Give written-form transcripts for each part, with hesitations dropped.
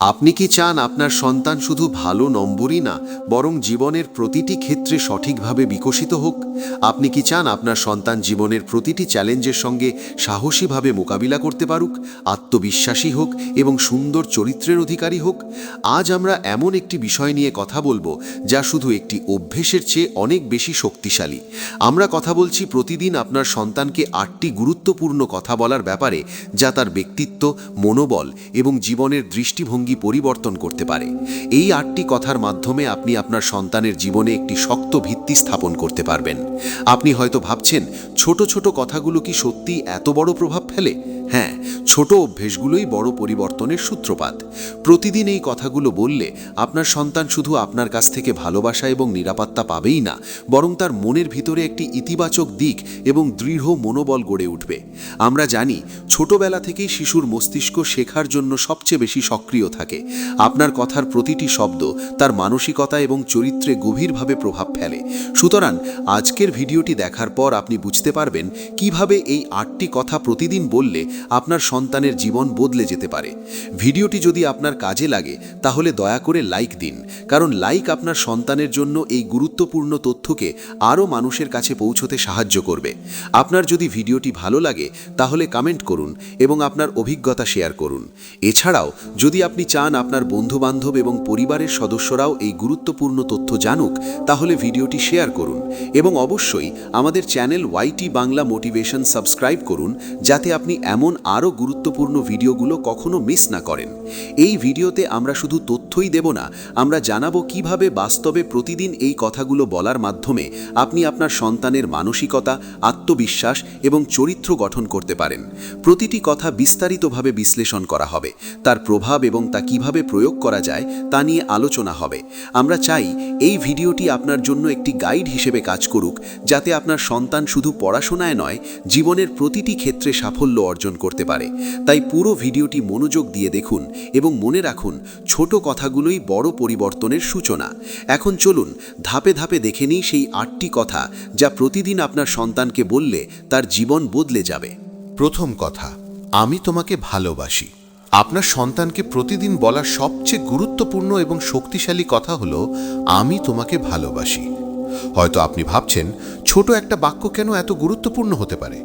আপনি কি চান আপনার সন্তান শুধু ভালো নম্বরই না, বরং জীবনের প্রতিটি ক্ষেত্রে সঠিকভাবে বিকশিত হোক? আপনি কি চান আপনার সন্তান জীবনের প্রতিটি চ্যালেঞ্জের সঙ্গে সাহসীভাবে মোকাবিলা করতে পারুক, আত্মবিশ্বাসী হোক এবং সুন্দর চরিত্রের অধিকারী হোক? আজ আমরা এমন একটি বিষয় নিয়ে কথা বলবো যা শুধু একটি অভ্যেসের চেয়ে অনেক বেশি শক্তিশালী। আমরা কথা বলছি প্রতিদিন আপনার সন্তানকে 8টি গুরুত্বপূর্ণ কথা বলার ব্যাপারে, যা তার ব্যক্তিত্ব, মনোবল এবং জীবনের দৃষ্টিভঙ্গি পরিবর্তন করতে পারে। এই 8টি কথার মাধ্যমে আপনি আপনার সন্তানের জীবনে একটি শক্ত ভিত্তি স্থাপন করতে পারবেন। আপনি হয়তো ভাবছেন, ছোট ছোট কথাগুলো কি সত্যি এত বড় প্রভাব ফেলে? হ্যাঁ, ছোট অভ্যেসগুলোই বড় পরিবর্তনের সূত্রপাত। প্রতিদিন এই কথাগুলো বললে আপনার সন্তান শুধু আপনার কাছ থেকে ভালোবাসা এবং নিরাপত্তা পাবেই না, বরং তার মনের ভিতরে একটি ইতিবাচক দিক এবং দৃঢ় মনোবল গড়ে উঠবে। আমরা জানি, ছোটবেলা থেকেই শিশুর মস্তিষ্ক শেখার জন্য সবচেয়ে বেশি সক্রিয় থাকে। আপনার কথার প্রতিটি শব্দ তার মানসিকতা এবং চরিত্রে গভীরভাবে প্রভাব ফেলে। সুতরাং আজকের ভিডিওটি দেখার পর আপনি বুঝতে পারবেন কিভাবে এই 8টি কথা প্রতিদিন বললে আপনার সন্তানের জীবন বদলে যেতে পারে। ভিডিওটি যদি আপনার কাজে লাগে তাহলে দয়া করে লাইক দিন, কারণ লাইক আপনার সন্তানের জন্য এই গুরুত্বপূর্ণ তথ্যকে আরও মানুষের কাছে পৌঁছতে সাহায্য করবে। আপনার যদি ভিডিওটি ভালো লাগে তাহলে কমেন্ট করুন এবং আপনার অভিজ্ঞতা শেয়ার করুন। এছাড়াও যদি আপনি চান আপনার বন্ধুবান্ধব এবং পরিবারের সদস্যরাও এই গুরুত্বপূর্ণ তথ্য জানুক, তাহলে ভিডিওটি শেয়ার করুন এবং অবশ্যই আমাদের channel YT Bangla Motivation subscribe করুন, যাতে আপনি এমন আরও গুরুত্বপূর্ণ ভিডিওগুলো কখনো মিস না করেন। এই ভিডিওতে আমরা শুধু তথ্যই দেব না, আমরা জানাবো কিভাবে বাস্তবে প্রতিদিন এই কথাগুলো বলার মাধ্যমে আপনি আপনার সন্তানের মানসিকতা, আত্মবিশ্বাস এবং চরিত্র গঠন করতে পারেন। প্রতিটি কথা বিস্তারিতভাবে বিশ্লেষণ করা হবে, তার প্রভাব এবং তা কিভাবে প্রয়োগ করা যায় তা নিয়ে আলোচনা হবে। আমরা চাই এই ভিডিওটি আপনার জন্য একটি গাইড হিসেবে কাজ করুক, যাতে আপনার সন্তান শুধু পড়াশোনায় নয়, জীবনের প্রতিটি ক্ষেত্রে সাফল্য অর্জন করতে পারে। তাই পুরো ভিডিওটি মনোযোগ দিয়ে দেখুন এবং মনে রাখুন, ছোট কথাগুলোই বড় পরিবর্তনের সূচনা। এখন চলুন ধাপে ধাপে দেখে নিই সেই 8টি কথা যা প্রতিদিন আপনার সন্তানকে বললে তার জীবন বদলে যাবে। প্রথম কথা, আমি তোমাকে ভালোবাসি। আপনার সন্তানকে প্রতিদিন বলার সবচেয়ে গুরুত্বপূর্ণ এবং শক্তিশালী কথা হলো, আমি তোমাকে ভালোবাসি। হয়তো আপনি ভাবছেন, ছোট একটা বাক্য কেন এত গুরুত্বপূর্ণ হতে পারে?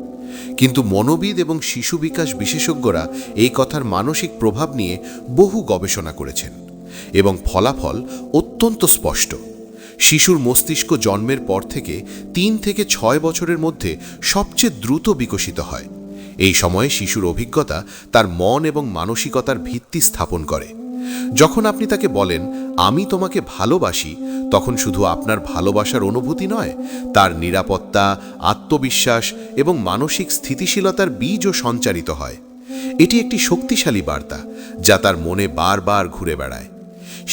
কিন্তু মনোবিদ এবং শিশু বিকাশ বিশেষজ্ঞরা এই কথার মানসিক প্রভাব নিয়ে বহু গবেষণা করেছেন এবং ফলাফল অত্যন্ত স্পষ্ট। শিশুর মস্তিষ্ক জন্মের পর থেকে 3 থেকে 6 বছরের মধ্যে সবচেয়ে দ্রুত বিকশিত হয়। এই সময়ে শিশুর অভিজ্ঞতা তার মন এবং মানসিকতার ভিত্তি স্থাপন করে। যখন আপনি তাকে বলেন, আমি তোমাকে ভালোবাসি, তখন শুধু আপনার ভালোবাসার অনুভূতি নয়, তার নিরাপত্তা, আত্মবিশ্বাস এবং মানসিক স্থিতিশীলতার বীজও সঞ্চারিত হয়। এটি একটি শক্তিশালী বার্তা যা তার মনে বারবার ঘুরে বেড়ায়।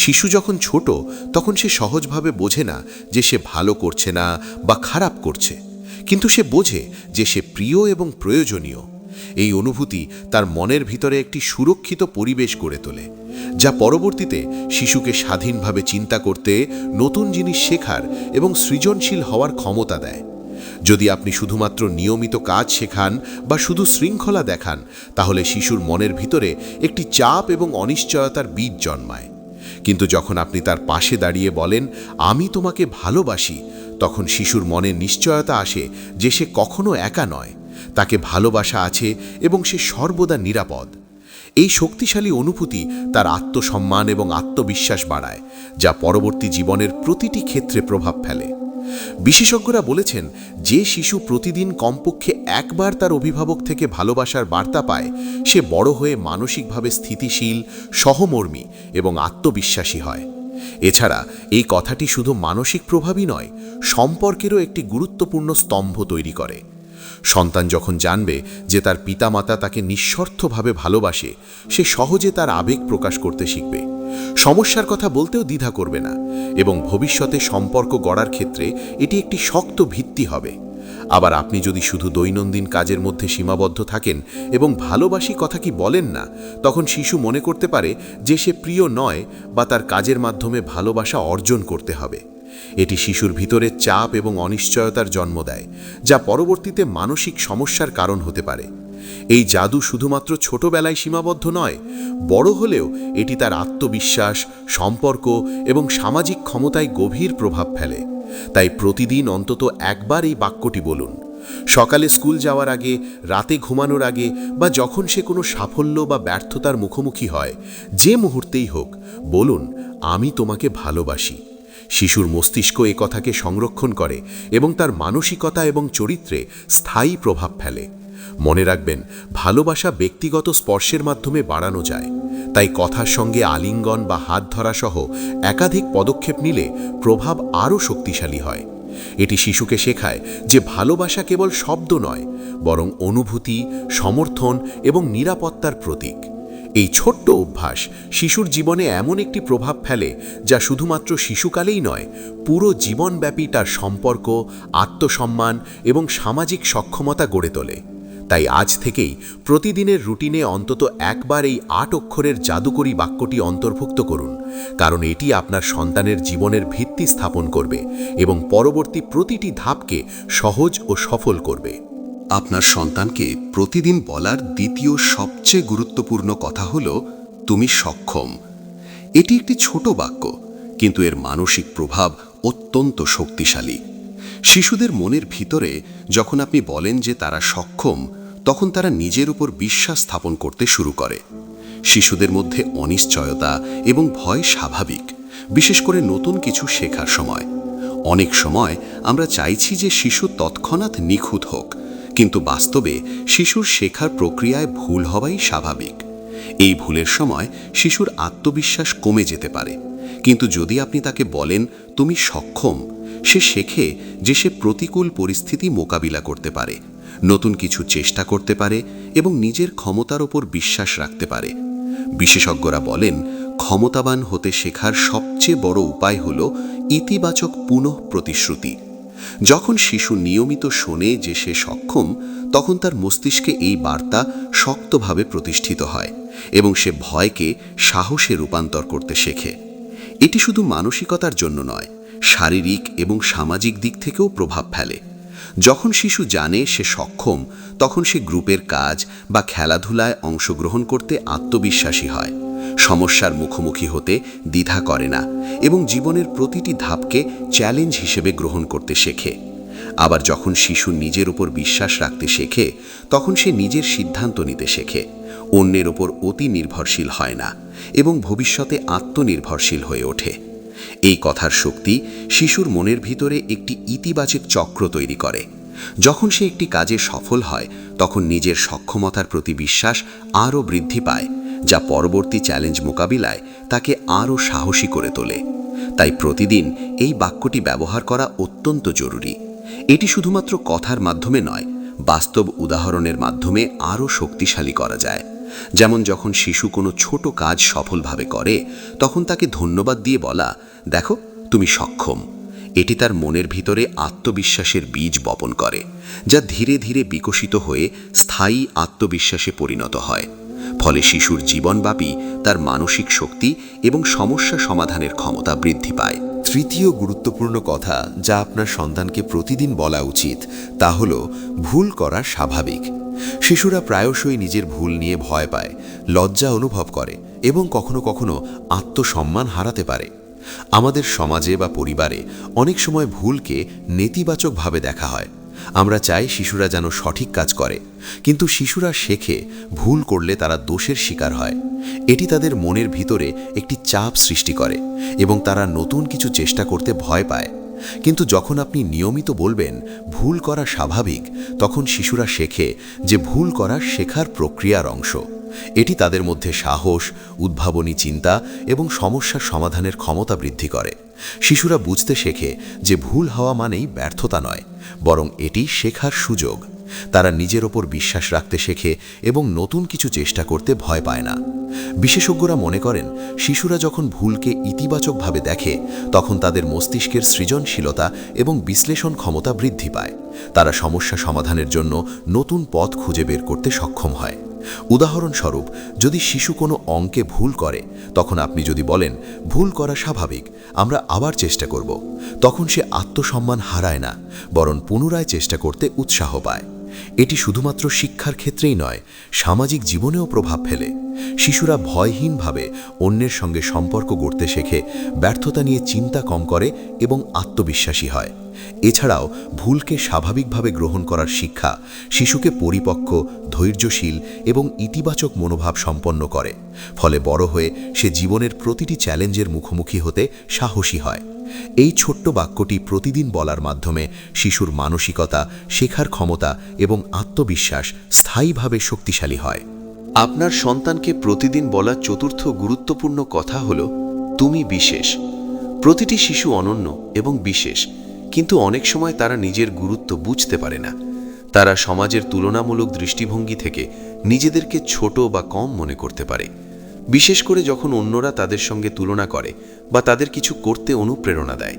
শিশু যখন ছোট, তখন সে সহজভাবে বোঝে না যে সে ভালো করছে না বা খারাপ করছে, কিন্তু সে বোঝে যে সে প্রিয় এবং প্রয়োজনীয়। এই অনুভূতি তার মনের ভিতরে একটি সুরক্ষিত পরিবেশ গড়ে তোলে, যা পরবর্তীতে শিশুকে স্বাধীনভাবে চিন্তা করতে, নতুন জিনিস শেখার এবং সৃজনশীল হওয়ার ক্ষমতা দেয়। যদি আপনি শুধুমাত্র নিয়মিত কাজ শেখান বা শুধু শৃঙ্খলা দেখান, তাহলে শিশুর মনের ভিতরে একটি চাপ এবং অনিশ্চয়তার বীজ জন্মায়। কিন্তু যখন আপনি তার পাশে দাঁড়িয়ে বলেন, আমি তোমাকে ভালোবাসি, তখন শিশুর মনে নিশ্চয়তা আসে যে সে কখনো একা নয়, তাকে ভালোবাসা আছে এবং সে সর্বদা নিরাপদ। এই শক্তিশালী অনুভূতি তার আত্মসম্মান এবং আত্মবিশ্বাস বাড়ায়, যা পরবর্তী জীবনের প্রতিটি ক্ষেত্রে প্রভাব ফেলে। বিশেষজ্ঞরা বলেছেন, যে শিশু প্রতিদিন কমপক্ষে একবার তার অভিভাবক থেকে ভালোবাসার বার্তা পায়, সে বড় হয়ে মানসিকভাবে স্থিতিশীল, সহমর্মী এবং আত্মবিশ্বাসী হয়। এছাড়া এই কথাটি শুধু মানসিক প্রভাবই নয়, সম্পর্কেরও একটি গুরুত্বপূর্ণ স্তম্ভ তৈরি করে। সন্তান যখন জানবে যে তার পিতামাতা তাকে নিঃস্বার্থভাবে ভালোবাসে, সে সহজে তার আবেগ প্রকাশ করতে শিখবে, সমস্যার কথা বলতেও দ্বিধা করবে না এবং ভবিষ্যতে সম্পর্ক গড়ার ক্ষেত্রে এটি একটি শক্ত ভিত্তি হবে। আবার আপনি যদি শুধু দৈনন্দিন কাজের মধ্যে সীমাবদ্ধ থাকেন এবং ভালোবাসি কথা কি বলেন না, তখন শিশু মনে করতে পারে যে সে প্রিয় নয় বা তার কাজের মাধ্যমে ভালোবাসা অর্জন করতে হবে। এটি শিশুর ভিতরে চাপ এবং অনিশ্চয়তার জন্ম দেয়, যা পরবর্তীতে মানসিক সমস্যার কারণ হতে পারে। এই জাদু শুধুমাত্র ছোটবেলায় সীমাবদ্ধ নয়, বড় হলেও এটি তার আত্মবিশ্বাস, সম্পর্ক এবং সামাজিক ক্ষমতায় গভীর প্রভাব ফেলে। তাই প্রতিদিন অন্তত একবার এই বাক্যটি বলুন। সকালে স্কুল যাওয়ার আগে, রাতে ঘুমানোর আগে, বা যখন সে কোনো সাফল্য বা ব্যর্থতার মুখোমুখি হয়, যে মুহূর্তেই হোক, বলুন, আমি তোমাকে ভালোবাসি। শিশুর মস্তিষ্ক এ কথাকে সংরক্ষণ করে এবং তার মানসিকতা এবং চরিত্রে স্থায়ী প্রভাব ফেলে। মনে রাখবেন, ভালোবাসা ব্যক্তিগত স্পর্শের মাধ্যমে বাড়ানো যায়। তাই কথার সঙ্গে আলিঙ্গন বা হাত ধরা সহ একাধিক পদক্ষেপ নিলে প্রভাব আরও শক্তিশালী হয়। এটি শিশুকে শেখায় যে ভালোবাসা কেবল শব্দ নয়, বরং অনুভূতি, সমর্থন এবং নিরাপত্তার প্রতীক। এই ছোট্ট অভ্যাস শিশুর জীবনে এমন একটি প্রভাব ফেলে যা শুধুমাত্র শিশুকালেই নয়, পুরো জীবনব্যাপী তার সম্পর্ক, আত্মসম্মান এবং সামাজিক সক্ষমতা গড়ে তোলে। তাই আজ থেকেই প্রতিদিনের রুটিনে অন্তত একবার এই ৮ অক্ষরের জাদুকরী বাক্যটি অন্তর্ভুক্ত করুন, কারণ এটি আপনার সন্তানের জীবনের ভিত্তি স্থাপন করবে এবং পরবর্তী প্রতিটি ধাপকে সহজ ও সফল করবে। আপনার সন্তানকে প্রতিদিন বলার দ্বিতীয় সবচেয়ে গুরুত্বপূর্ণ কথা হলো, তুমি সক্ষম। এটি একটি ছোট বাক্য, কিন্তু এর মানসিক প্রভাব অত্যন্ত শক্তিশালী। শিশুদের মনের ভিতরে যখন আপনি বলেন যে তারা সক্ষম, তখন তারা নিজের উপর বিশ্বাস স্থাপন করতে শুরু করে। শিশুদের মধ্যে অনিশ্চয়তা এবং ভয় স্বাভাবিক, বিশেষ করে নতুন কিছু শেখার সময়। অনেক সময় আমরা চাইছি যে শিশু তৎক্ষণাৎ নিখুঁত হোক, কিন্তু বাস্তবে শিশুর শেখার প্রক্রিয়ায় ভুল হওয়াই স্বাভাবিক। এই ভুলের সময় শিশুর আত্মবিশ্বাস কমে যেতে পারে, কিন্তু যদি আপনি তাকে বলেন তুমি সক্ষম, সে শেখে যে সে প্রতিকূল পরিস্থিতি মোকাবিলা করতে পারে, নতুন কিছু চেষ্টা করতে পারে এবং নিজের ক্ষমতার ওপর বিশ্বাস রাখতে পারে। বিশেষজ্ঞরা বলেন, ক্ষমতাবান হতে শেখার সবচেয়ে বড় উপায় হল ইতিবাচক পুনঃপ্রতিশ্রুতি। যখন শিশু নিয়মিত শোনে যে সে সক্ষম, তখন তার মস্তিষ্কে এই বার্তা শক্তভাবে প্রতিষ্ঠিত হয় এবং সে ভয়কে সাহসে রূপান্তর করতে শেখে। এটি শুধু মানসিকতার জন্য নয়, শারীরিক এবং সামাজিক দিক থেকেও প্রভাব ফেলে। যখন শিশু জানে সে সক্ষম, তখন সে গ্রুপের কাজ বা খেলাধুলায় অংশগ্রহণ করতে আত্মবিশ্বাসী হয়, সমস্যার মুখোমুখি হতে দ্বিধা করে না এবং জীবনের প্রতিটি ধাপকে চ্যালেঞ্জ হিসেবে গ্রহণ করতে শেখে। আবার যখন শিশু নিজের উপর বিশ্বাস রাখতে শেখে, তখন সে নিজের সিদ্ধান্ত নিতে শেখে, অন্যের ওপর অতি নির্ভরশীল হয় না এবং ভবিষ্যতে আত্মনির্ভরশীল হয়ে ওঠে। এই কথার শক্তি শিশুর মনের ভিতরে একটি ইতিবাচক চক্র তৈরি করে। যখন সে একটি কাজে সফল হয়, তখন নিজের সক্ষমতার প্রতি বিশ্বাস আরও বৃদ্ধি পায়, যা পরবর্তী চ্যালেঞ্জ মোকাবিলায় তাকে আরও সাহসী করে তোলে। তাই প্রতিদিন এই বাক্যটি ব্যবহার করা অত্যন্ত জরুরি। এটি শুধুমাত্র কথার মাধ্যমে নয়, বাস্তব উদাহরণের মাধ্যমে আরও শক্তিশালী করা যায়। যেমন যখন শিশু কোনো ছোট কাজ সফলভাবে করে, তখন তাকে ধন্যবাদ দিয়ে বলা, দেখো তুমি সক্ষম। এটি তার মনের ভিতরে আত্মবিশ্বাসের বীজ বপন করে, যা ধীরে ধীরে বিকশিত হয়ে স্থায়ী আত্মবিশ্বাসে পরিণত হয়। ফলে শিশুর জীবনব্যাপী তার মানসিক শক্তি এবং সমস্যা সমাধানের ক্ষমতা বৃদ্ধি পায়। তৃতীয় গুরুত্বপূর্ণ কথা যা আপনার সন্তানকে প্রতিদিন বলা উচিত, তা হল ভুল করা স্বাভাবিক। শিশুরা প্রায়শই নিজের ভুল নিয়ে ভয় পায়, লজ্জা অনুভব করে এবং কখনো কখনো আত্মসম্মান হারাতে পারে। আমাদের সমাজে বা পরিবারে অনেক সময় ভুলকে নেতিবাচকভাবে দেখা হয়। আমরা চাই শিশুরা যেন সঠিক কাজ করে, কিন্তু শিশুরা শেখে ভুল করলে তারা দোষের শিকার হয়। এটি তাদের মনের ভিতরে একটি চাপ সৃষ্টি করে এবং তারা নতুন কিছু চেষ্টা করতে ভয় পায়। কিন্তু যখন আপনি নিয়মিত বলবেন ভুল করা স্বাভাবিক, তখন শিশুরা শেখে যে ভুল করা শেখার প্রক্রিয়ার অংশ। এটি তাদের মধ্যে সাহস, উদ্ভাবনী চিন্তা এবং সমস্যার সমাধানের ক্ষমতা বৃদ্ধি করে। শিশুরা বুঝতে শেখে যে ভুল হওয়া মানেই ব্যর্থতা নয়, বরং এটি শেখার সুযোগ। তারা নিজের ওপর বিশ্বাস রাখতে শেখে এবং নতুন কিছু চেষ্টা করতে ভয় পায় না। বিশেষজ্ঞরা মনে করেন, শিশুরা যখন ভুলকে ইতিবাচকভাবে দেখে, তখন তাদের মস্তিষ্কের সৃজনশীলতা এবং বিশ্লেষণ ক্ষমতা বৃদ্ধি পায়। তারা সমস্যা সমাধানের জন্য নতুন পথ খুঁজে বের করতে সক্ষম হয়। উদাহরণস্বরূপ, যদি শিশু কোনো অঙ্কে ভুল করে, তখন আপনি যদি বলেন ভুল করা স্বাভাবিক, আমরা আবার চেষ্টা করব, তখন সে আত্মসম্মান হারায় না, বরং পুনরায় চেষ্টা করতে উৎসাহ পায়। এটি শুধুমাত্র শিক্ষার ক্ষেত্রেই নয়, সামাজিক জীবনেও প্রভাব ফেলে। শিশুরা ভয়হীনভাবে অন্যের সঙ্গে সম্পর্ক গড়তে শেখে, ব্যর্থতা নিয়ে চিন্তা কম করে এবং আত্মবিশ্বাসী হয়। এছাড়াও ভুলকে স্বাভাবিকভাবে গ্রহণ করার শিক্ষা শিশুকে পরিপক্ক, ধৈর্যশীল এবং ইতিবাচক মনোভাব সম্পন্ন করে। ফলে বড় হয়ে সে জীবনের প্রতিটি চ্যালেঞ্জের মুখোমুখি হতে সাহসী হয়। এই ছোট্ট বাক্যটি প্রতিদিন বলার মাধ্যমে শিশুর মানসিকতা, শেখার ক্ষমতা এবং আত্মবিশ্বাস স্থায়ীভাবে শক্তিশালী হয়। আপনার সন্তানকে প্রতিদিন বলা চতুর্থ গুরুত্বপূর্ণ কথা হল, তুমি বিশেষ। প্রতিটি শিশু অনন্য এবং বিশেষ, কিন্তু অনেক সময় তারা নিজের গুরুত্ব বুঝতে পারে না। তারা সমাজের তুলনামূলক দৃষ্টিভঙ্গি থেকে নিজেদেরকে ছোট বা কম মনে করতে পারে, বিশেষ করে যখন অন্যরা তাদের সঙ্গে তুলনা করে বা তাদের কিছু করতে অনুপ্রেরণা দেয়।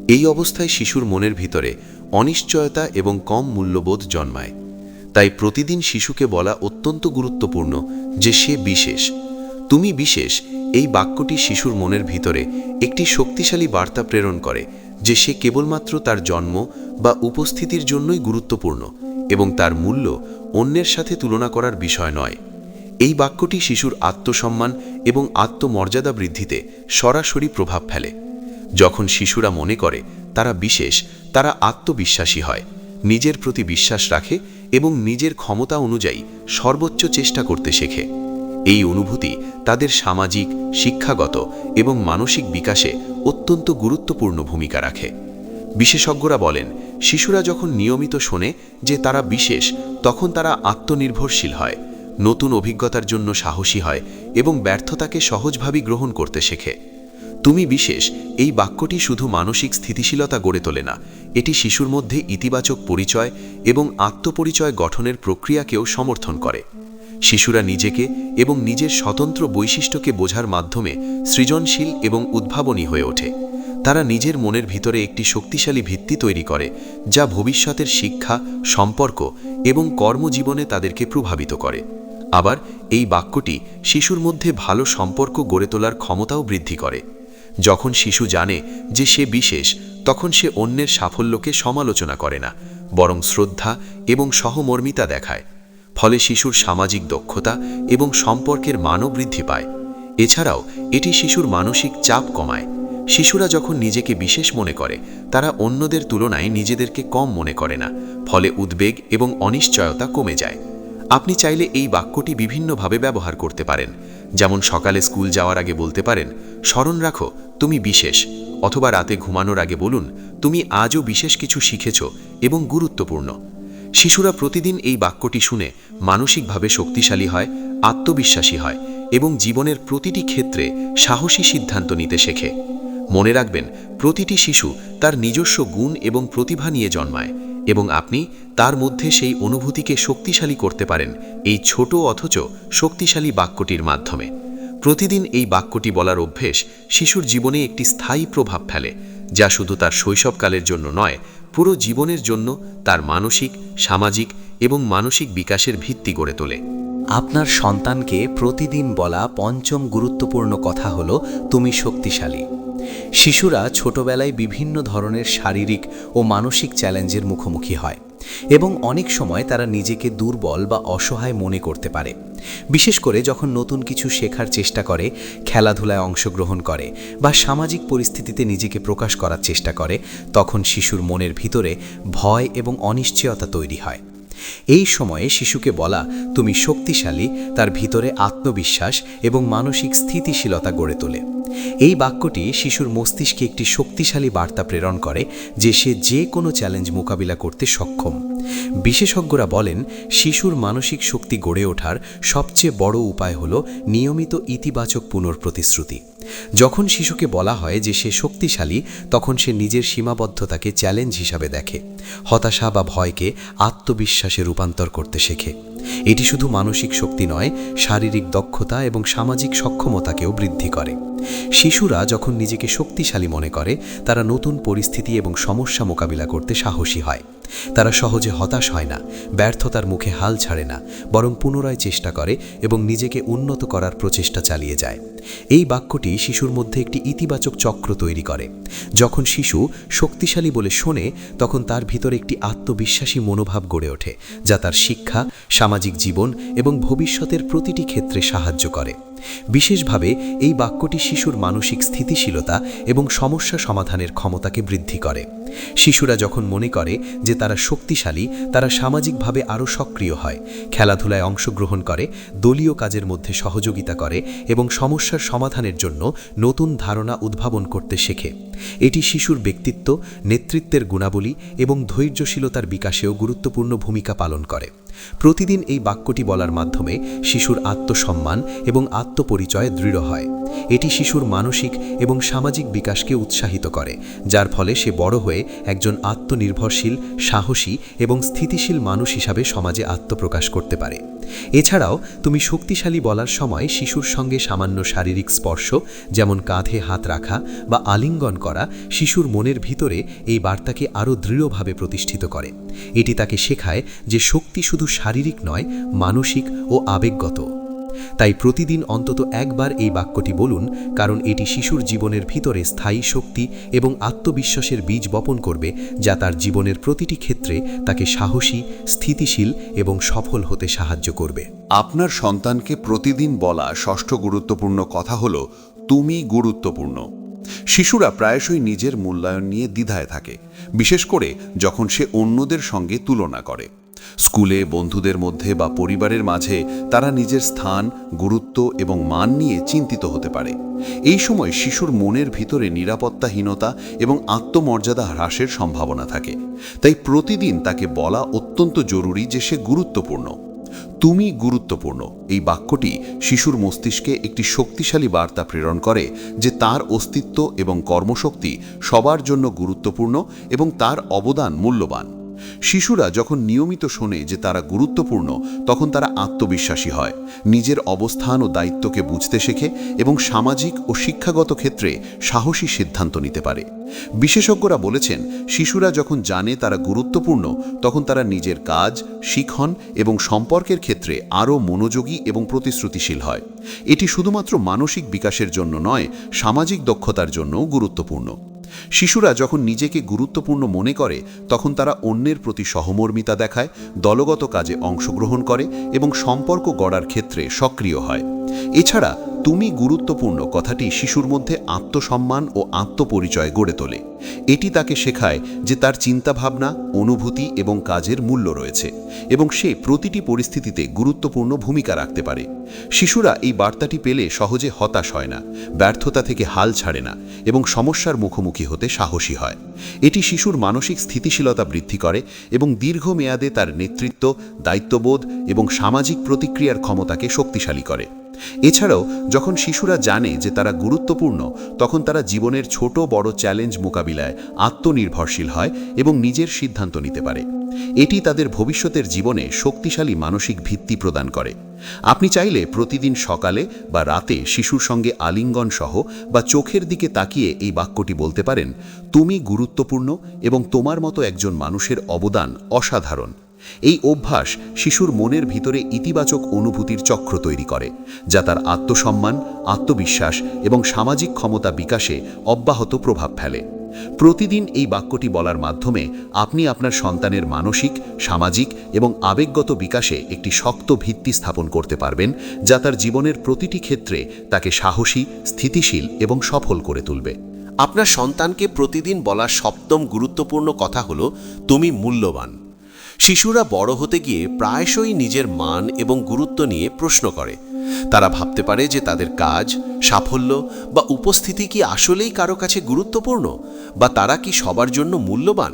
এই অবস্থায় শিশুর মনের ভিতরে অনিশ্চয়তা এবং কম মূল্যবোধ জন্মায়। তাই প্রতিদিন শিশুকে বলা অত্যন্ত গুরুত্বপূর্ণ যে সে বিশেষ। তুমি বিশেষ এই বাক্যটি শিশুর মনের ভিতরে একটি শক্তিশালী বার্তা প্রেরণ করে যে সে কেবলমাত্র তার জন্ম বা উপস্থিতির জন্যই গুরুত্বপূর্ণ এবং তার মূল্য অন্যের সাথে তুলনা করার বিষয় নয়। এই বাক্যটি শিশুর আত্মসম্মান এবং আত্মমর্যাদা বৃদ্ধিতে সরাসরি প্রভাব ফেলে। যখন শিশুরা মনে করে তারা বিশেষ, তারা আত্মবিশ্বাসী হয়, নিজের প্রতি বিশ্বাস রাখে এবং নিজের ক্ষমতা অনুযায়ী সর্বোচ্চ চেষ্টা করতে শেখে। এই অনুভূতি তাদের সামাজিক, শিক্ষাগত এবং মানসিক বিকাশে অত্যন্ত গুরুত্বপূর্ণ ভূমিকা রাখে। বিশেষজ্ঞরা বলেন, শিশুরা যখন নিয়মিত শোনে যে তারা বিশেষ, তখন তারা আত্মনির্ভরশীল হয়, নতুন অভিজ্ঞতার জন্য সাহসী হয় এবং ব্যর্থতাকে সহজভাবে গ্রহণ করতে শেখে। তুমি বিশেষ এই বাক্যটি শুধু মানসিক স্থিতিশীলতা গড়ে তোলে না, এটি শিশুর মধ্যে ইতিবাচক পরিচয় এবং আত্মপরিচয় গঠনের প্রক্রিয়াকেও সমর্থন করে। শিশুরা নিজেকে এবং নিজের স্বতন্ত্র বৈশিষ্ট্যকে বোঝার মাধ্যমে সৃজনশীল এবং উদ্ভাবনী হয়ে ওঠে। তারা নিজের মনের ভিতরে একটি শক্তিশালী ভিত্তি তৈরি করে, যা ভবিষ্যতের শিক্ষা, সম্পর্ক এবং কর্মজীবনে তাদেরকে প্রভাবিত করে। আবার এই বাক্যটি শিশুর মধ্যে ভালো সম্পর্ক গড়ে তোলার ক্ষমতাও বৃদ্ধি করে। যখন শিশু জানে যে সে বিশেষ, তখন সে অন্যের সাফল্যকে সমালোচনা করে না, বরং শ্রদ্ধা এবং সহমর্মিতা দেখায়। ফলে শিশুর সামাজিক দক্ষতা এবং সম্পর্কের মানও বৃদ্ধি পায়। এছাড়াও এটি শিশুর মানসিক চাপ কমায়। শিশুরা যখন নিজেকে বিশেষ মনে করে, তারা অন্যদের তুলনায় নিজেদেরকে কম মনে করে না, ফলে উদ্বেগ এবং অনিশ্চয়তা কমে যায়। আপনি চাইলে এই বাক্যটি বিভিন্নভাবে ব্যবহার করতে পারেন, যেমন সকালে স্কুল যাওয়ার আগে বলতে পারেন, স্মরণ রাখো তুমি বিশেষ, অথবা রাতে ঘুমানোর আগে বলুন, তুমি আজও বিশেষ কিছু শিখেছ এবং গুরুত্বপূর্ণ। শিশুরা প্রতিদিন এই বাক্যটি শুনে মানসিকভাবে শক্তিশালী হয়, আত্মবিশ্বাসী হয় এবং জীবনের প্রতিটি ক্ষেত্রে সাহসী সিদ্ধান্ত নিতে শেখে। মনে রাখবেন, প্রতিটি শিশু তার নিজস্ব গুণ এবং প্রতিভা নিয়ে জন্মায় এবং আপনি তার মধ্যে সেই অনুভূতিকে শক্তিশালী করতে পারেন এই ছোট অথচ শক্তিশালী বাক্যটির মাধ্যমে। প্রতিদিন এই বাক্যটি বলার অভ্যেস শিশুর জীবনে একটি স্থায়ী প্রভাব ফেলে, যা শুধু তার শৈশবকালের জন্য নয়, পুরো জীবনের জন্য তার মানসিক, সামাজিক এবং মানসিক বিকাশের ভিত্তি গড়ে তোলে। আপনার সন্তানকে প্রতিদিন বলা পঞ্চম গুরুত্বপূর্ণ কথা হলো, তুমি শক্তিশালী। শিশুরা ছোটবেলায় বিভিন্ন ধরনের শারীরিক ও মানসিক চ্যালেঞ্জের মুখোমুখি হয় এবং অনেক সময় তারা নিজেকে দুর্বল বা অসহায় মনে করতে পারে। বিশেষ করে যখন নতুন কিছু শেখার চেষ্টা করে, খেলাধুলায় অংশগ্রহণ করে বা সামাজিক পরিস্থিতিতে নিজেকে প্রকাশ করার চেষ্টা করে, তখন শিশুর মনের ভিতরে ভয় এবং অনিশ্চয়তা তৈরি হয়। এই সময়ে শিশুকে বলা তুমি শক্তিশালী তার ভিতরে আত্মবিশ্বাস এবং মানসিক স্থিতিশীলতা গড়ে তোলে। এই বাক্যটি শিশুর মস্তিষ্কে একটি শক্তিশালী বার্তা প্রেরণ করে যে সে যে কোনো চ্যালেঞ্জ মোকাবিলা করতে সক্ষম। বিশেষজ্ঞরা বলেন, শিশুর মানসিক শক্তি গড়ে ওঠার সবচেয়ে বড় উপায় হল নিয়মিত ইতিবাচক পুনঃপ্রতিশ্রুতি। যখন শিশুকে বলা হয় যে সে শক্তিশালী, তখন সে নিজের সীমাবদ্ধতাকে চ্যালেঞ্জ হিসাবে দেখে, হতাশা বা ভয়কে আত্মবিশ্বাসে রূপান্তর করতে শেখে। এটি শুধু মানসিক শক্তি নয়, শারীরিক দক্ষতা এবং সামাজিক সক্ষমতাকেও বৃদ্ধি করে। শিশুরা যখন নিজেকে শক্তিশালী মনে করে, তারা নতুন পরিস্থিতি এবং সমস্যা মোকাবিলা করতে সাহসী হয়। তারা সহজে হতাশ হয় না, ব্যর্থতার মুখে হাল ছাড়ে না, বরং পুনরায় চেষ্টা করে এবং নিজেকে উন্নত করার প্রচেষ্টা চালিয়ে যায়। এই বাক্যটি শিশুর মধ্যে একটি ইতিবাচক চক্র তৈরি করে। যখন শিশু শক্তিশালী বলে শোনে, তখন তার ভিতরে একটি আত্মবিশ্বাসী মনোভাব গড়ে ওঠে, যা তার শিক্ষা, সামাজিক জীবন এবং ভবিষ্যতের প্রতিটি ক্ষেত্রে সাহায্য করে। বিশেষভাবে এই বাক্যটি শিশুর মানসিক স্থিতিশীলতা এবং সমস্যা সমাধানের ক্ষমতাকে বৃদ্ধি করে। শিশুরা যখন মনে করে যে তারা শক্তিশালী, তারা সামাজিকভাবে আরও সক্রিয় হয়, খেলাধুলায় অংশগ্রহণ করে, দলীয় কাজের মধ্যে সহযোগিতা করে এবং সমস্যার সমাধানের জন্য নতুন ধারণা উদ্ভাবন করতে শেখে। এটি শিশুর ব্যক্তিত্ব, নেতৃত্বের গুণাবলী এবং ধৈর্যশীলতার বিকাশেও গুরুত্বপূর্ণ ভূমিকা পালন করে। প্রতিদিন এই বাক্যটি বলার মাধ্যমে শিশুর আত্মসম্মান এবং আত্মপরিচয় দৃঢ় হয়। এটি শিশুর মানসিক এবং সামাজিক বিকাশকে উৎসাহিত করে, যার ফলে সে বড় হয়ে একজন আত্মনির্ভরশীল, সাহসী এবং স্থিতিশীল মানুষ হিসাবে সমাজে আত্মপ্রকাশ করতে পারে। এছাড়াও তুমি শক্তিশালী বলার সময় শিশুর সঙ্গে সামান্য শারীরিক স্পর্শ, যেমন কাঁধে হাত রাখা বা আলিঙ্গন করা, শিশুর মনের ভিতরে এই বার্তাকে আরও দৃঢ়ভাবে প্রতিষ্ঠিত করে। এটি তাকে শেখায় যে শক্তি শুধু শারীরিক নয়, মানসিক ও আবেগগত। তাই প্রতিদিন অন্তত একবার এই বাক্যটি বলুন, কারণ এটি শিশুর জীবনের ভিতরে স্থায়ী শক্তি এবং আত্মবিশ্বাসের বীজ বপন করবে, যা তার জীবনের প্রতিটি ক্ষেত্রে তাকে সাহসী, স্থিতিশীল এবং সফল হতে সাহায্য করবে। আপনার সন্তানকে প্রতিদিন বলা ষষ্ঠ গুরুত্বপূর্ণ কথা হলো, তুমি গুরুত্বপূর্ণ। শিশুরা প্রায়শই নিজের মূল্যায়ন নিয়ে দ্বিধায় থাকে, বিশেষ করে যখন সে অন্যদের সঙ্গে তুলনা করে। স্কুলে, বন্ধুদের মধ্যে বা পরিবারের মাঝে তারা নিজের স্থান, গুরুত্ব এবং মান নিয়ে চিন্তিত হতে পারে। এই সময় শিশুর মনের ভিতরে নিরাপত্তাহীনতা এবং আত্মমর্যাদা হ্রাসের সম্ভাবনা থাকে। তাই প্রতিদিন তাকে বলা অত্যন্ত জরুরি যে সে গুরুত্বপূর্ণ। তুমি গুরুত্বপূর্ণ এই বাক্যটি শিশুর মস্তিষ্কে একটি শক্তিশালী বার্তা প্রেরণ করে যে তার অস্তিত্ব এবং কর্মশক্তি সবার জন্য গুরুত্বপূর্ণ এবং তার অবদান মূল্যবান। শিশুরা যখন নিয়মিত শোনে যে তারা গুরুত্বপূর্ণ, তখন তারা আত্মবিশ্বাসী হয়, নিজের অবস্থান ও দায়িত্বকে বুঝতে শেখে এবং সামাজিক ও শিক্ষাগত ক্ষেত্রে সাহসী সিদ্ধান্ত নিতে পারে। বিশেষজ্ঞরা বলেছেন, শিশুরা যখন জানে তারা গুরুত্বপূর্ণ, তখন তারা নিজের কাজ, শিখন এবং সম্পর্কের ক্ষেত্রে আরও মনোযোগী এবং প্রতিশ্রুতিশীল হয়। এটি শুধুমাত্র মানসিক বিকাশের জন্য নয়, সামাজিক দক্ষতার জন্যও গুরুত্বপূর্ণ। শিশুরা যখন নিজেকে গুরুত্বপূর্ণ মনে করে, তখন তারা অন্যের প্রতি সহমর্মিতা দেখায়, দলগত কাজে অংশগ্রহণ করে এবং সম্পর্ক গড়ার ক্ষেত্রে সক্রিয় হয়। এছাড়া তুমি গুরুত্বপূর্ণ কথাটি শিশুর মধ্যে আত্মসম্মান ও আত্মপরিচয় গড়ে তোলে। এটি তাকে শেখায় যে তার চিন্তাভাবনা, অনুভূতি এবং কাজের মূল্য রয়েছে এবং সে প্রতিটি পরিস্থিতিতে গুরুত্বপূর্ণ ভূমিকা রাখতে পারে। শিশুরা এই বার্তাটি পেলে সহজে হতাশ হয় না, ব্যর্থতা থেকে হাল ছাড়ে না এবং সমস্যার মুখোমুখি হতে সাহসী হয়। এটি শিশুর মানসিক স্থিতিশীলতা বৃদ্ধি করে এবং দীর্ঘমেয়াদে তার নেতৃত্ব, দায়িত্ববোধ এবং সামাজিক প্রতিক্রিয়ার ক্ষমতাকে শক্তিশালী করে। এছাড়াও যখন শিশুরা জানে যে তারা গুরুত্বপূর্ণ, তখন তারা জীবনের ছোট বড় চ্যালেঞ্জ মোকাবিলায় আত্মনির্ভরশীল হয় এবং নিজের সিদ্ধান্ত নিতে পারে। এটি তাদের ভবিষ্যতের জীবনে শক্তিশালী মানসিক ভিত্তি প্রদান করে। আপনি চাইলে প্রতিদিন সকালে বা রাতে শিশুর সঙ্গে আলিঙ্গন সহ বা চোখের দিকে তাকিয়ে এই বাক্যটি বলতে পারেন, তুমি গুরুত্বপূর্ণ এবং তোমার মতো একজন মানুষের অবদান অসাধারণ। এই অভ্যাস শিশুর মনের ভিতরে ইতিবাচক অনুভূতির চক্র তৈরি করে, যা তার আত্মসম্মান, আত্মবিশ্বাস এবং সামাজিক ক্ষমতা বিকাশে অব্যাহত প্রভাব ফেলে। প্রতিদিন এই বাক্যটি বলার মাধ্যমে আপনি আপনার সন্তানের মানসিক, সামাজিক এবং আবেগগত বিকাশে একটি শক্ত ভিত্তি স্থাপন করতে পারবেন, যা তার জীবনের প্রতিটি ক্ষেত্রে তাকে সাহসী, স্থিতিশীল এবং সফল করে তুলবে। আপনার সন্তানকে প্রতিদিন বলা সপ্তম গুরুত্বপূর্ণ কথা হলো, তুমি মূল্যবান। শিশুরা বড় হতে গিয়ে প্রায়শই নিজের মান এবং গুরুত্ব নিয়ে প্রশ্ন করে। তারা ভাবতে পারে যে তাদের কাজ, সাফল্য বা উপস্থিতি কি আসলেই কারো কাছে গুরুত্বপূর্ণ, বা তারা কি সবার জন্য মূল্যবান।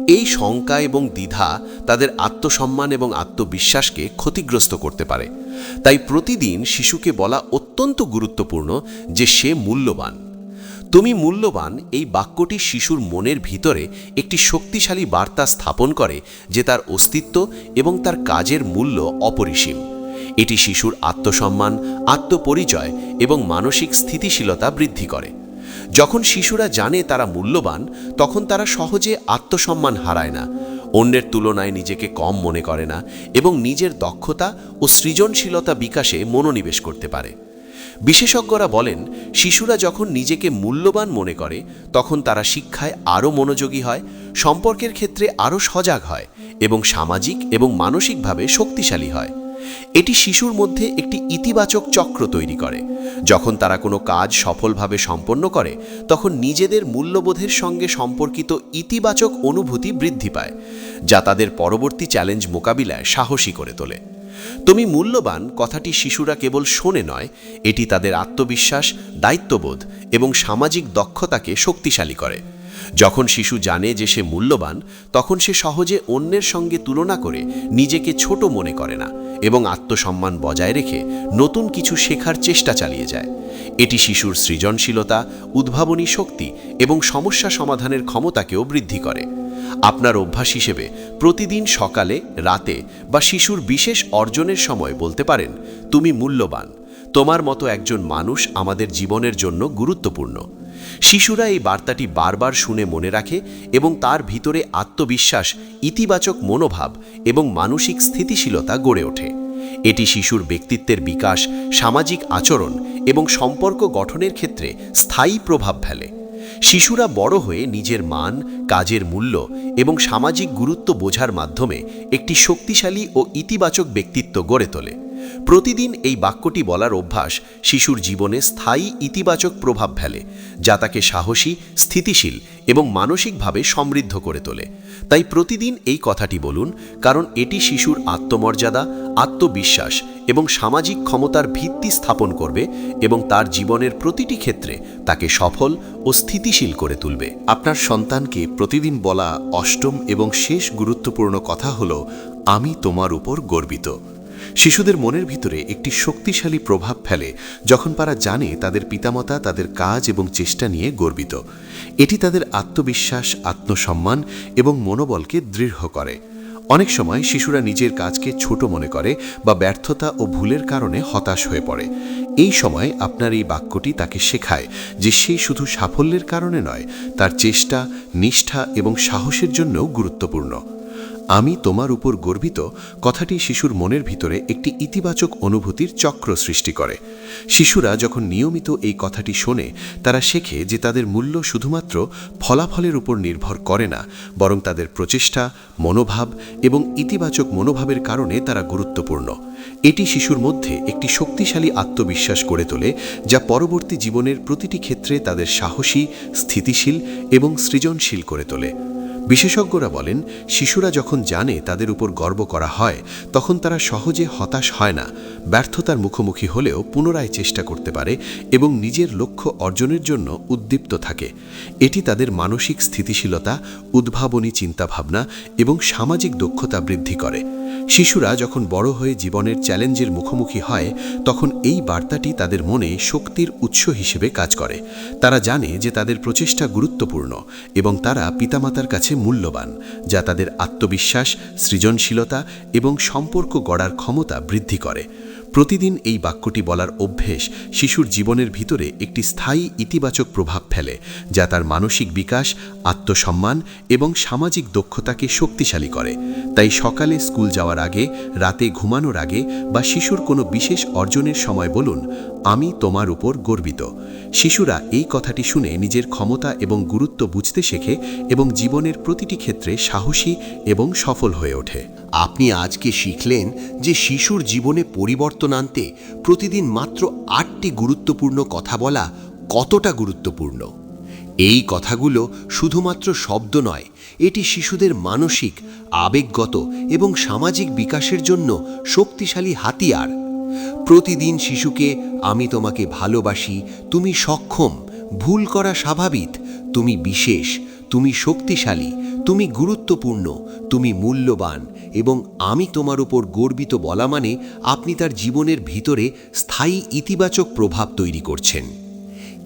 এই শঙ্কা এবং দ্বিধা তাদের আত্মসম্মান এবং আত্মবিশ্বাসকে ক্ষতিগ্রস্ত করতে পারে। তাই প্রতিদিন শিশুকে বলা অত্যন্ত গুরুত্বপূর্ণ যে সে মূল্যবান। তুমি মূল্যবান এই বাক্যটি শিশুর মনের ভিতরে একটি শক্তিশালী বার্তা স্থাপন করে যে তার অস্তিত্ব এবং তার কাজের মূল্য অপরিসীম। এটি শিশুর আত্মসম্মান, আত্মপরিচয় এবং মানসিক স্থিতিশীলতা বৃদ্ধি করে। যখন শিশুরা জানে তারা মূল্যবান, তখন তারা সহজে আত্মসম্মান হারায় না, অন্যের তুলনায় নিজেকে কম মনে করে না এবং নিজের দক্ষতা ও সৃজনশীলতা বিকাশে মনোনিবেশ করতে পারে। বিশেষজ্ঞরা বলেন, শিশুরা যখন নিজেকে মূল্যবান মনে করে তখন তারা শিক্ষায় আরও মনোযোগী হয়, সম্পর্কের ক্ষেত্রে আরও সজাগ হয় এবং সামাজিক এবং মানসিকভাবে শক্তিশালী হয়। এটি শিশুর মধ্যে একটি ইতিবাচক চক্র তৈরি করে। যখন তারা কোনো কাজ সফলভাবে সম্পন্ন করে তখন নিজেদের মূল্যবোধের সঙ্গে সম্পর্কিত ইতিবাচক অনুভূতি বৃদ্ধি পায়, যা তাদের পরবর্তী চ্যালেঞ্জ মোকাবিলায় সাহসী করে তোলে। তুমি মূল্যবান কথাটি শিশুরা কেবল শোনে নয়, এটি তাদের আত্মবিশ্বাস, দায়িত্ববোধ এবং সামাজিক দক্ষতাকে শক্তিশালী করে। যখন শিশু জানে যে সে মূল্যবান, তখন সে সহজে অন্যের সঙ্গে তুলনা করে নিজেকে ছোট মনে করে না এবং আত্মসম্মান বজায় রেখে নতুন কিছু শেখার চেষ্টা চালিয়ে যায়। এটি শিশুর সৃজনশীলতা, উদ্ভাবনী শক্তি এবং সমস্যা সমাধানের ক্ষমতাকেও বৃদ্ধি করে। আপনার অভ্যাস হিসেবে প্রতিদিন সকালে, রাতে বা শিশুর বিশেষ অর্জনের সময় বলতে পারেন, তুমি মূল্যবান, তোমার মতো একজন মানুষ আমাদের জীবনের জন্য গুরুত্বপূর্ণ। শিশুরা এই বার্তাটি বারবার শুনে মনে রাখে এবং তার ভিতরে আত্মবিশ্বাস, ইতিবাচক মনোভাব এবং মানসিক স্থিতিশীলতা গড়ে ওঠে। এটি শিশুর ব্যক্তিত্বের বিকাশ, সামাজিক আচরণ এবং সম্পর্ক গঠনের ক্ষেত্রে স্থায়ী প্রভাব ফেলে। শিশুরা বড় হয়ে নিজের মান, কাজের মূল্য এবং সামাজিক গুরুত্ব বোঝার মাধ্যমে একটি শক্তিশালী ও ইতিবাচক ব্যক্তিত্ব গড়ে তোলে। প্রতিদিন এই বাক্যটি বলার অভ্যাস শিশুর জীবনে স্থায়ী ইতিবাচক প্রভাব ফেলে, যা তাকে সাহসী, স্থিতিশীল এবং মানসিকভাবে সমৃদ্ধ করে তোলে। তাই প্রতিদিন এই কথাটি বলুন, কারণ এটি শিশুর আত্মমর্যাদা, আত্মবিশ্বাস এবং সামাজিক ক্ষমতার ভিত্তি স্থাপন করবে এবং তার জীবনের প্রতিটি ক্ষেত্রে তাকে সফল ও স্থিতিশীল করে তুলবে। আপনার সন্তানকে প্রতিদিন বলা অষ্টম এবং শেষ গুরুত্বপূর্ণ কথা হল, আমি তোমার উপর গর্বিত। শিশুদের মনের ভিতরে একটি শক্তিশালী প্রভাব ফেলে যখন তারা জানে তাদের পিতামাতা তাদের কাজ এবং চেষ্টা নিয়ে গর্বিত। এটি তাদের আত্মবিশ্বাস, আত্মসম্মান এবং মনোবলকে দৃঢ় করে। অনেক সময় শিশুরা নিজের কাজকে ছোট মনে করে বা ব্যর্থতা ও ভুলের কারণে হতাশ হয়ে পড়ে। এই সময় আপনার এই বাক্যটি তাকে শেখায় যে সে শুধু সাফল্যের কারণে নয়, তার চেষ্টা, নিষ্ঠা এবং সাহসের জন্যও গুরুত্বপূর্ণ। আমি তোমার উপর গর্বিত কথাটি শিশুর মনের ভিতরে একটি ইতিবাচক অনুভূতির চক্র সৃষ্টি করে। শিশুরা যখন নিয়মিত এই কথাটি শোনে, তারা শেখে যে তাদের মূল্য শুধুমাত্র ফলাফলের উপর নির্ভর করে না, বরং তাদের প্রচেষ্টা, মনোভাব এবং ইতিবাচক মনোভাবের কারণে তারা গুরুত্বপূর্ণ। এটি শিশুর মধ্যে একটি শক্তিশালী আত্মবিশ্বাস গড়ে তোলে, যা পরবর্তী জীবনের প্রতিটি ক্ষেত্রে তাদের সাহসী, স্থিতিশীল এবং সৃজনশীল করে তোলে। বিশেষজ্ঞরা বলেন, শিশুরা যখন জানে তাদের উপর গর্ব করা হয়, তখন তারা সহজে হতাশ হয় না, ব্যর্থতার মুখোমুখি হলেও পুনরায় চেষ্টা করতে পারে এবং নিজের লক্ষ্য অর্জনের জন্য উদ্দীপ্ত থাকে। এটি তাদের মানসিক স্থিতিশীলতা, উদ্ভাবনী চিন্তাভাবনা এবং সামাজিক দক্ষতা বৃদ্ধি করে। শিশুরা যখন বড় হয়ে জীবনের চ্যালেঞ্জের মুখোমুখি হয়, তখন এই বার্তাটি তাদের মনে শক্তির উৎস হিসেবে কাজ করে। তারা জানে যে তাদের প্রচেষ্টা গুরুত্বপূর্ণ এবং তারা পিতামাতার কাছে মূল্যবান, যা তাদের আত্মবিশ্বাস, সৃজনশীলতা এবং সম্পর্ক গড়ার ক্ষমতা বৃদ্ধি করে। প্রতিদিন এই বাক্যটি বলার অভ্যেস শিশুর জীবনের ভিতরে একটি স্থায়ী ইতিবাচক প্রভাব ফেলে, যা তার মানসিক বিকাশ, আত্মসম্মান এবং সামাজিক দক্ষতাকে শক্তিশালী করে। তাই সকালে স্কুল যাওয়ার আগে, রাতে ঘুমানোর আগে বা শিশুর কোনো বিশেষ অর্জনের সময় বলুন, আমি তোমার উপর গর্বিত। শিশুরা এই কথাটি শুনে নিজের ক্ষমতা এবং গুরুত্ব বুঝতে শেখে এবং জীবনের প্রতিটি ক্ষেত্রে সাহসী এবং সফল হয়ে ওঠে। আপনি আজকে শিখলেন যে শিশুর জীবনে পরিবর্তন আনতে প্রতিদিন মাত্র 8টি গুরুত্বপূর্ণ কথা বলা কতটা গুরুত্বপূর্ণ। এই কথাগুলো শুধুমাত্র শব্দ নয়, এটি শিশুদের মানসিক, আবেগগত এবং সামাজিক বিকাশের জন্য শক্তিশালী হাতিয়ার। প্রতিদিন শিশুকে আমি তোমাকে ভালোবাসি, তুমি সক্ষম, ভুল করা স্বাভাবিক, তুমি বিশেষ, তুমি শক্তিশালী, তুমি গুরুত্বপূর্ণ, তুমি মূল্যবান এবং আমি তোমার উপর গর্বিত বলা মানে আপনি তার জীবনের ভিতরে স্থায়ী ইতিবাচক প্রভাব তৈরি করছেন।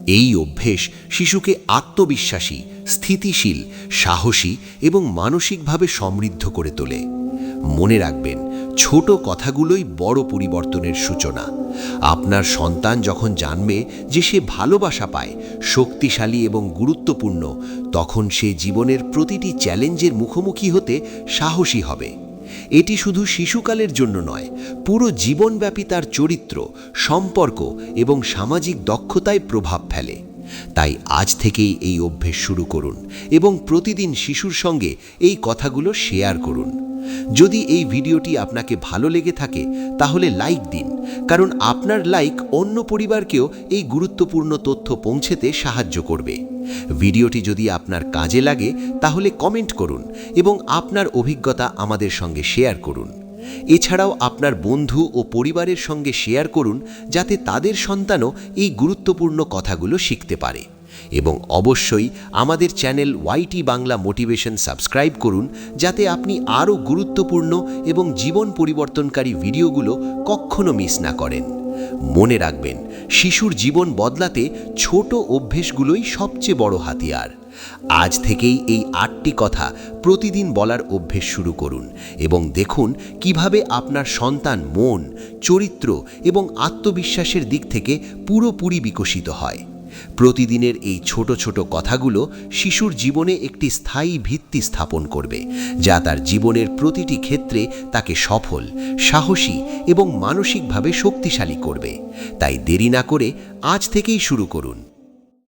এই অভ্যেস শিশুকে আত্মবিশ্বাসী, স্থিতিশীল, সাহসী এবং মানসিকভাবে সমৃদ্ধ করে তোলে। মনে রাখবেন, ছোট কথাগুলোই বড় পরিবর্তনের সূচনা। আপনার সন্তান যখন জানবে যে সে ভালোবাসা পায়, শক্তিশালী এবং গুরুত্বপূর্ণ, তখন সে জীবনের প্রতিটি চ্যালেঞ্জের মুখোমুখি হতে সাহসী হবে। এটি শুধু শিশুকালের জন্য নয়, পুরো জীবনব্যাপী তার চরিত্র, সম্পর্ক এবং সামাজিক দক্ষতায় প্রভাব ফেলে। তাই আজ থেকেই এই অভ্যেস শুরু করুন এবং প্রতিদিন শিশুর সঙ্গে এই কথাগুলো শেয়ার করুন। যদি এই ভিডিওটি আপনাকে ভালো লেগে থাকে তাহলে লাইক দিন, কারণ আপনার লাইক অন্য পরিবারকেও এই গুরুত্বপূর্ণ তথ্য পৌঁছতে সাহায্য করবে। ভিডিওটি যদি আপনার কাজে লাগে তাহলে কমেন্ট করুন এবং আপনার অভিজ্ঞতা আমাদের সঙ্গে শেয়ার করুন। এছাড়াও আপনার বন্ধু ও পরিবারের সঙ্গে শেয়ার করুন, যাতে তাদের সন্তানও এই গুরুত্বপূর্ণ কথাগুলো শিখতে পারে। এবং অবশ্যই আমাদের channel YT Bangla Motivation subscribe করুন, যাতে আপনি আরও গুরুত্বপূর্ণ এবং জীবন পরিবর্তনকারী ভিডিওগুলো কখনো মিস না করেন। মনে রাখবেন, শিশুর জীবন বদলাতে ছোট অভ্যেসগুলোই সবচেয়ে বড় হাতিয়ার। আজ থেকেই এই 8টি কথা প্রতিদিন বলার অভ্যেস শুরু করুন এবং দেখুন কিভাবে আপনার সন্তান মন, চরিত্র এবং আত্মবিশ্বাসের দিক থেকে পুরোপুরি বিকশিত হয়। প্রতিদিনের এই ছোট ছোট কথাগুলো শিশুর জীবনে একটি স্থায়ী ভিত্তি স্থাপন করবে, যা তার জীবনের প্রতিটি ক্ষেত্রে তাকে সফল, সাহসী এবং মানসিকভাবে শক্তিশালী করবে। তাই দেরি না করে আজ থেকেই শুরু করুন।